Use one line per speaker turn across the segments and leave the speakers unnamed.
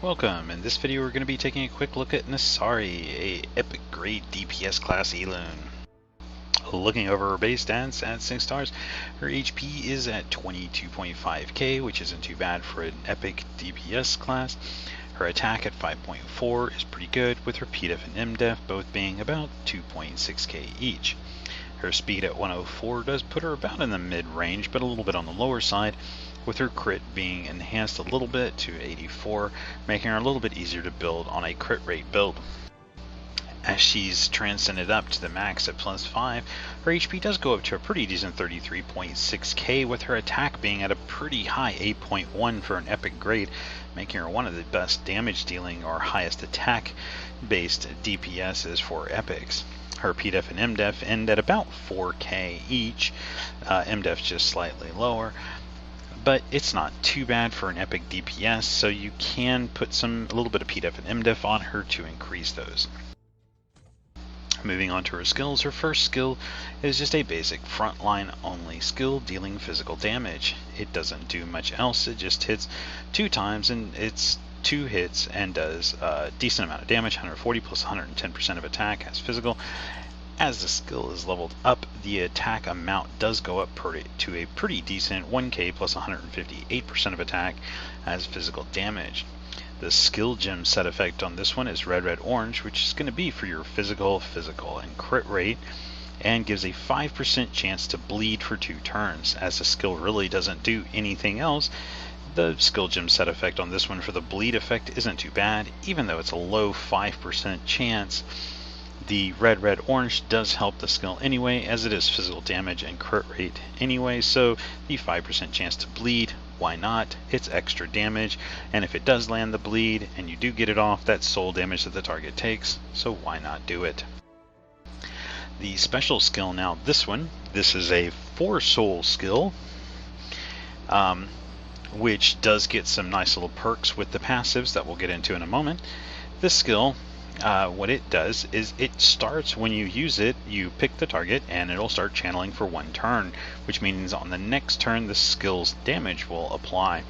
Welcome. In this video we're going to be taking a quick look at Nesari, a epic grade DPS class Elune. Looking over her base stats at 6 stars, her HP is at 22.5k, which isn't too bad for an epic DPS class. Her attack at 5.4 is pretty good, with her PDEF and MDEF both being about 2.6k each. Her speed at 104 does put her about in the mid-range, but a little bit on the lower side, with her crit being enhanced a little bit to 84, making her a little bit easier to build on a crit rate build. As she's transcended up to the max at +5, her HP does go up to a pretty decent 33.6k, with her attack being at a pretty high 8.1 for an epic grade, making her one of the best damage dealing or highest attack based DPSs for epics. Her PDEF and MDEF end at about 4k each, MDEF just slightly lower, but it's not too bad for an epic DPS, so you can put a little bit of PDEF and MDEF on her to increase those. Moving on to her skills, her first skill is just a basic frontline only skill dealing physical damage. It doesn't do much else, it just hits 2 times and it's 2 hits and does a decent amount of damage, 140 plus 110% of attack as physical. As the skill is leveled up, the attack amount does go up to a pretty decent 1k plus 158% of attack as physical damage. The skill gem set effect on this one is red, red, orange, which is going to be for your physical, and crit rate, and gives a 5% chance to bleed for 2 turns. As the skill really doesn't do anything else, the skill gem set effect on this one for the bleed effect isn't too bad, even though it's a low 5% chance. The red, red, orange does help the skill anyway, as it is physical damage and crit rate anyway, so the 5% chance to bleed, why not? It's extra damage, and if it does land the bleed and you do get it off, that's soul damage that the target takes, so why not do it? The special skill now, this is a 4 soul skill, which does get some nice little perks with the passives that we'll get into in a moment. This skill, what it does is it starts when you use it, you pick the target and it'll start channeling for 1 turn, which means on the next turn the skill's damage will apply.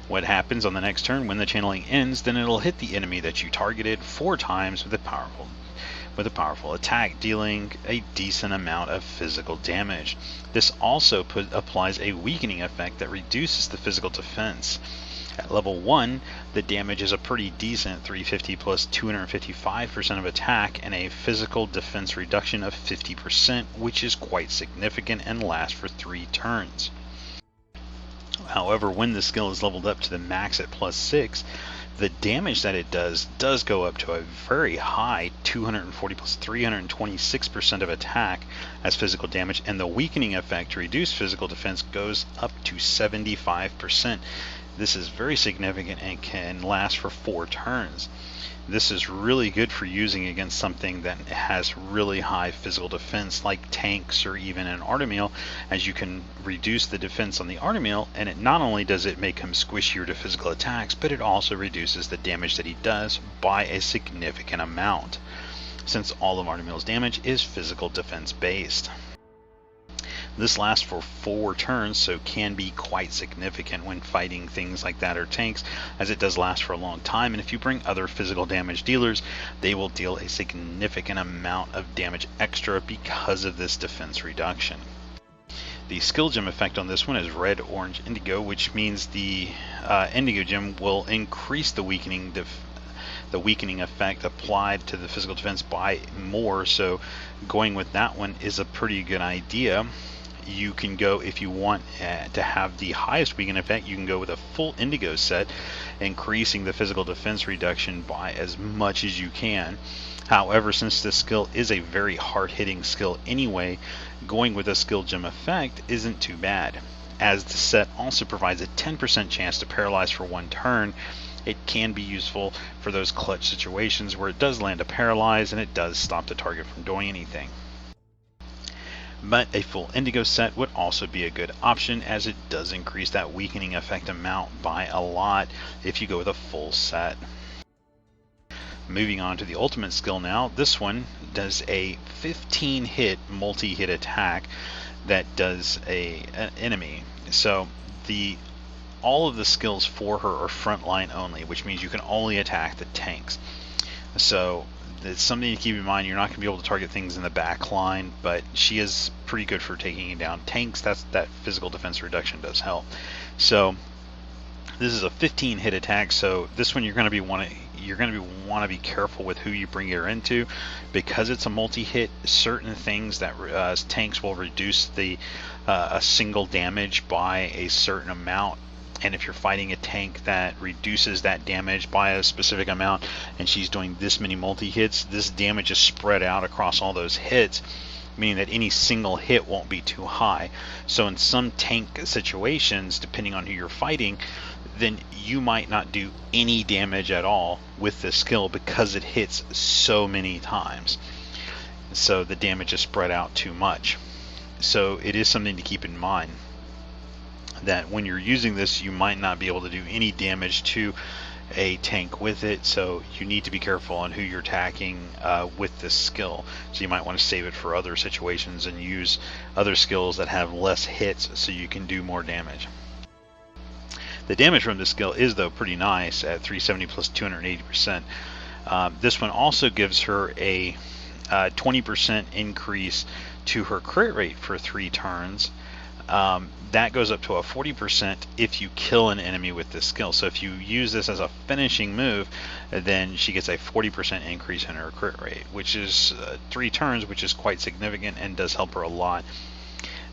What happens on the next turn when the channeling ends, then it'll hit the enemy that you targeted 4 times with a powerful attack, dealing a decent amount of physical damage. This also applies a weakening effect that reduces the physical defense. At level 1, the damage is a pretty decent 350 plus 255% of attack and a physical defense reduction of 50%, which is quite significant and lasts for 3 turns. However, when the skill is leveled up to the max at +6, the damage that it does go up to a very high 240 plus 326% of attack as physical damage, and the weakening effect to reduce physical defense goes up to 75%. This is very significant and can last for 4 turns. This is really good for using against something that has really high physical defense like tanks or even an Artemeal, as you can reduce the defense on the Artemeal, and it not only does it make him squishier to physical attacks, but it also reduces the damage that he does by a significant amount, since all of Artemeal's damage is physical defense based. This lasts for 4 turns, so can be quite significant when fighting things like that or tanks, as it does last for a long time, and if you bring other physical damage dealers, they will deal a significant amount of damage extra because of this defense reduction. The skill gem effect on this one is red, orange, indigo, which means the indigo gem will increase the weakening effect applied to the physical defense by more, so going with that one is a pretty good idea. You can go, if you want to have the highest weakening effect, you can go with a full indigo set, increasing the physical defense reduction by as much as you can. However, since this skill is a very hard-hitting skill anyway, going with a skill gem effect isn't too bad, as the set also provides a 10% chance to paralyze for 1 turn. It can be useful for those clutch situations where it does land a paralyze and it does stop the target from doing anything. But a full indigo set would also be a good option, as it does increase that weakening effect amount by a lot if you go with a full set. Moving on to the ultimate skill now, this one does a 15-hit multi-hit attack that does an enemy. So the all of the skills for her are frontline only, which means you can only attack the tanks. So it's something to keep in mind. You're not going to be able to target things in the back line, but she is pretty good for taking down tanks. That physical defense reduction does help. So this is a 15 hit attack, so this one you're going to want to be careful with who you bring her into, because it's a multi-hit. Certain things that tanks will reduce the a single damage by a certain amount, and if you're fighting a tank that reduces that damage by a specific amount and she's doing this many multi-hits, this damage is spread out across all those hits, meaning that any single hit won't be too high. So in some tank situations, depending on who you're fighting, then you might not do any damage at all with this skill because it hits so many times. So the damage is spread out too much. So it is something to keep in mind, that when you're using this, you might not be able to do any damage to a tank with it, so you need to be careful on who you're attacking with this skill. So you might want to save it for other situations and use other skills that have less hits so you can do more damage. The damage from this skill is, though, pretty nice at 370 plus 280%. This one also gives her a 20% increase to her crit rate for 3 turns. That goes up to a 40% if you kill an enemy with this skill. So if you use this as a finishing move, then she gets a 40% increase in her crit rate, which is 3 turns, which is quite significant and does help her a lot.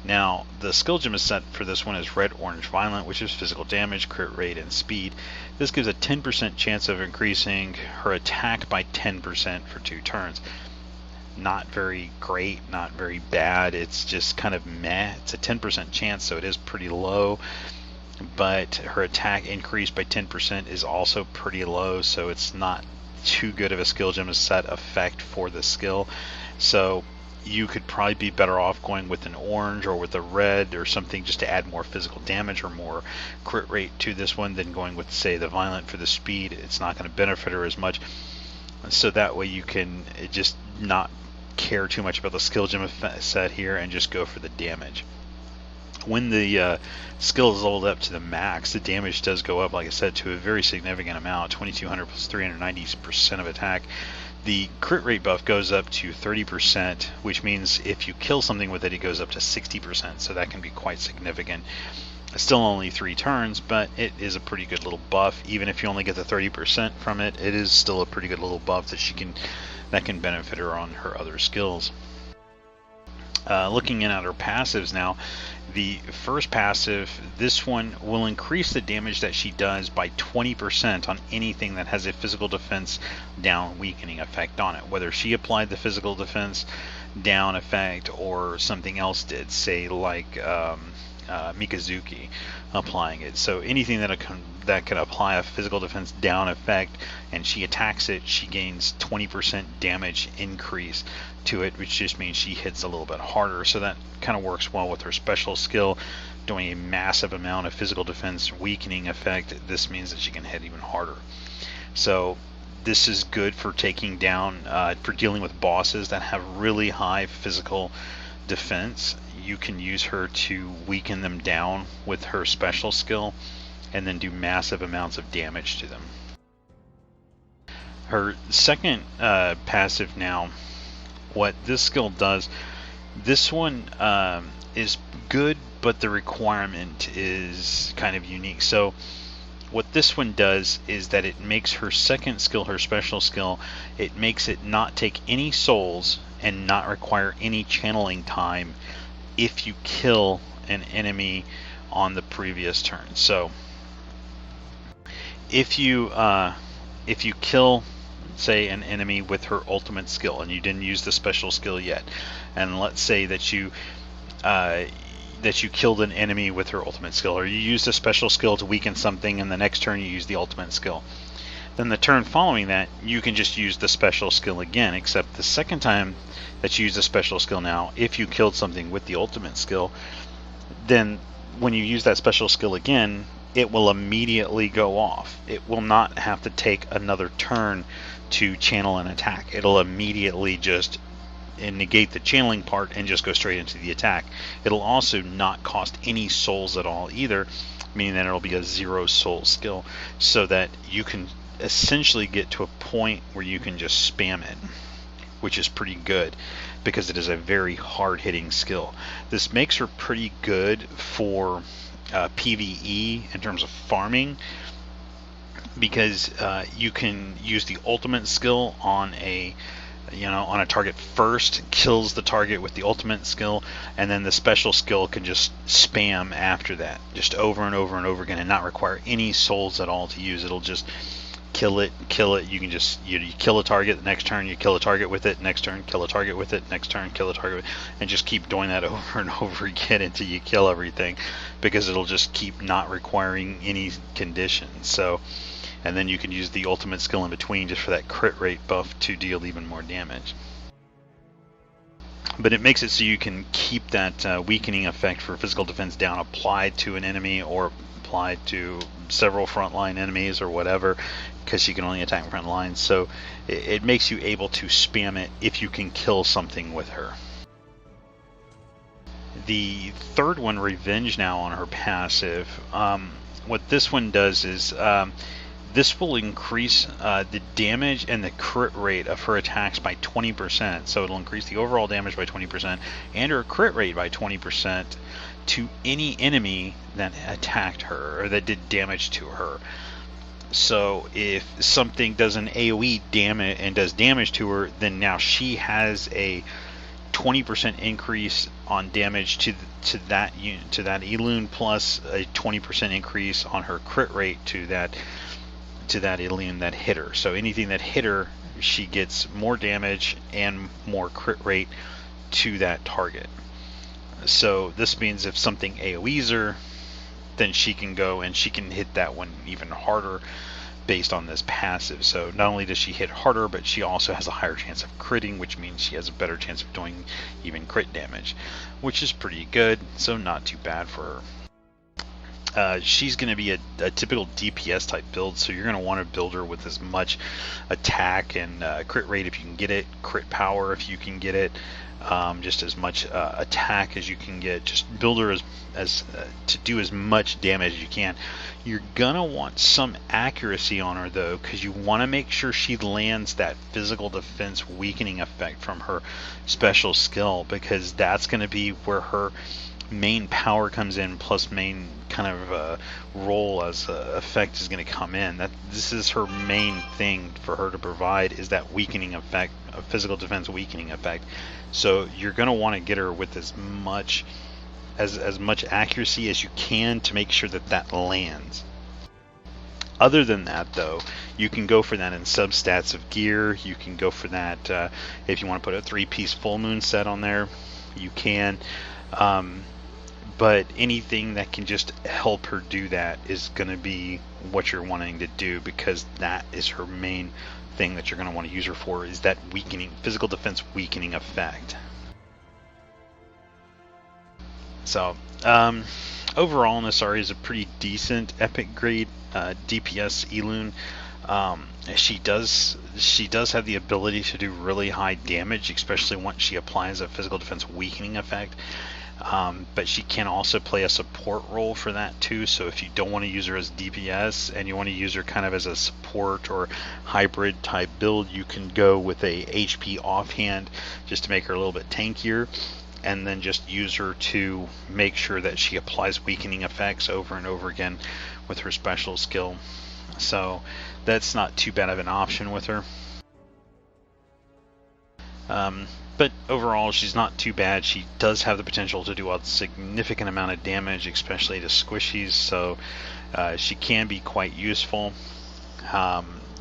Now, the skill gem is set for this one is Red Orange Violent, which is physical damage, crit rate, and speed. This gives a 10% chance of increasing her attack by 10% for 2 turns. Not very great, not very bad. It's just kind of meh. It's a 10% chance, so it is pretty low. But her attack increase by 10% is also pretty low, so it's not too good of a skill gem set effect for the skill. So you could probably be better off going with an orange or with a red or something just to add more physical damage or more crit rate to this one than going with, say, the violent for the speed. It's not going to benefit her as much. So that way you can just not care too much about the skill gem set here and just go for the damage. When the skill is leveled up to the max, the damage does go up, like I said, to a very significant amount, 2200 plus 390% of attack. The crit rate buff goes up to 30%, which means if you kill something with it, it goes up to 60%, so that can be quite significant. Still only 3 turns, but it is a pretty good little buff. Even if you only get the 30% from it, it is still a pretty good little buff that can benefit her on her other skills. Looking in at her passives now, the first passive, this one will increase the damage that she does by 20% on anything that has a physical defense down weakening effect on it, whether she applied the physical defense down effect or something else did, say like Mikazuki applying it. So anything that can apply a physical defense down effect and she attacks it, she gains 20% damage increase to it, which just means she hits a little bit harder. So that kind of works well with her special skill, doing a massive amount of physical defense weakening effect. This means that she can hit even harder. So this is good for taking down, for dealing with bosses that have really high physical defense. You can use her to weaken them down with her special skill and then do massive amounts of damage to them. Her second passive now, what this skill does, this one is good, but the requirement is kind of unique. So what this one does is that it makes her second skill, her special skill, it makes it not take any souls and not require any channeling time if you kill an enemy on the previous turn. So if you kill, say, an enemy with her ultimate skill and you didn't use the special skill yet, and let's say that you killed an enemy with her ultimate skill, or you used a special skill to weaken something and the next turn you use the ultimate skill, then the turn following that you can just use the special skill again, except the second time that you use the special skill now, if you killed something with the ultimate skill, then when you use that special skill again, it will immediately go off. It will not have to take another turn to channel an attack. It'll immediately just negate the channeling part and just go straight into the attack. It'll also not cost any souls at all either, meaning that it'll be a 0 soul skill, so that you can essentially get to a point where you can just spam it, which is pretty good because it is a very hard-hitting skill. This makes her pretty good for PvE in terms of farming, because you can use the ultimate skill on a target first, kills the target with the ultimate skill, and then the special skill can just spam after that, just over and over and over again, and not require any souls at all to use. It'll just kill it. You can just you kill a target, the next turn you kill a target with it, next turn kill a target with it, next turn kill a target with it, and just keep doing that over and over again until you kill everything, because it'll just keep not requiring any conditions. So, and then you can use the ultimate skill in between just for that crit rate buff to deal even more damage. But it makes it so you can keep that weakening effect for physical defense down applied to an enemy, or applied to several frontline enemies or whatever, because she can only attack front lines. So it makes you able to spam it if you can kill something with her. The third one, Revenge Now, on her passive, what this one does is this will increase the damage and the crit rate of her attacks by 20%. So it'll increase the overall damage by 20% and her crit rate by 20% to any enemy that attacked her or that did damage to her. So if something does an AoE damage and does damage to her, then now she has a 20% increase on damage to that Elune, plus a 20% increase on her crit rate to that Elune that hit her. So anything that hit her, she gets more damage and more crit rate to that target. So this means if something AoEs her, then she can go and she can hit that one even harder based on this passive. So not only does she hit harder, but she also has a higher chance of critting, which means she has a better chance of doing even crit damage, which is pretty good. So not too bad for her. She's going to be a typical DPS type build, so you're going to want to build her with as much attack and crit rate if you can get it, crit power if you can get it, just as much attack as you can get. Just build her as to do as much damage as you can. You're going to want some accuracy on her though, because you want to make sure she lands that physical defense weakening effect from her special skill, because that's going to be where her main power comes in, plus main kind of role as effect is going to come in. That this is her main thing for her to provide, is that weakening effect, a physical defense weakening effect. So you're going to want to get her with as much accuracy as you can to make sure that that lands. Other than that though, you can go for that in substats of gear. You can go for that if you want to put a 3-piece full moon set on there, you can. But anything that can just help her do that is going to be what you're wanting to do, because that is her main thing that you're going to want to use her for, is that weakening, physical defense weakening effect. So overall, Nesari is a pretty decent epic grade DPS Elune. She does have the ability to do really high damage, especially once she applies a physical defense weakening effect. But she can also play a support role for that too. So if you don't want to use her as DPS and you want to use her kind of as a support or hybrid type build, you can go with a HP offhand just to make her a little bit tankier, and then just use her to make sure that she applies weakening effects over and over again with her special skill. So that's not too bad of an option with her. But overall, she's not too bad. She does have the potential to do a significant amount of damage, especially to squishies, so she can be quite useful.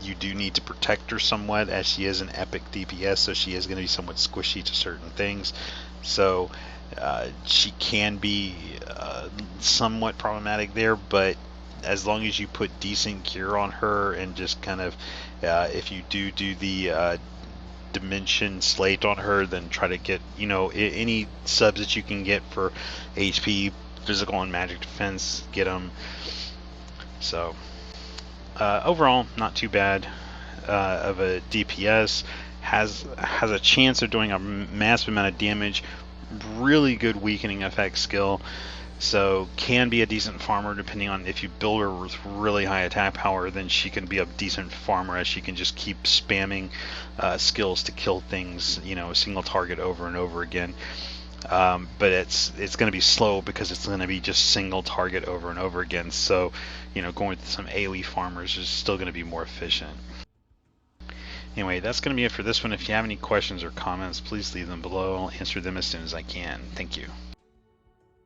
You do need to protect her somewhat, as she is an epic DPS, so she is going to be somewhat squishy to certain things. So she can be somewhat problematic there, but as long as you put decent gear on her and just kind of, if you do the dimension slate on her, then try to get, any subs that you can get for HP, physical, and magic defense, get them. So overall, not too bad of a DPS. Has a chance of doing a massive amount of damage. Really good weakening effect skill. So can be a decent farmer depending on if you build her with really high attack power, then she can be a decent farmer as she can just keep spamming skills to kill things, a single target over and over again. But it's going to be slow because it's going to be just single target over and over again. So, going with some AoE farmers is still going to be more efficient. Anyway, that's going to be it for this one. If you have any questions or comments, please leave them below. I'll answer them as soon as I can. Thank you.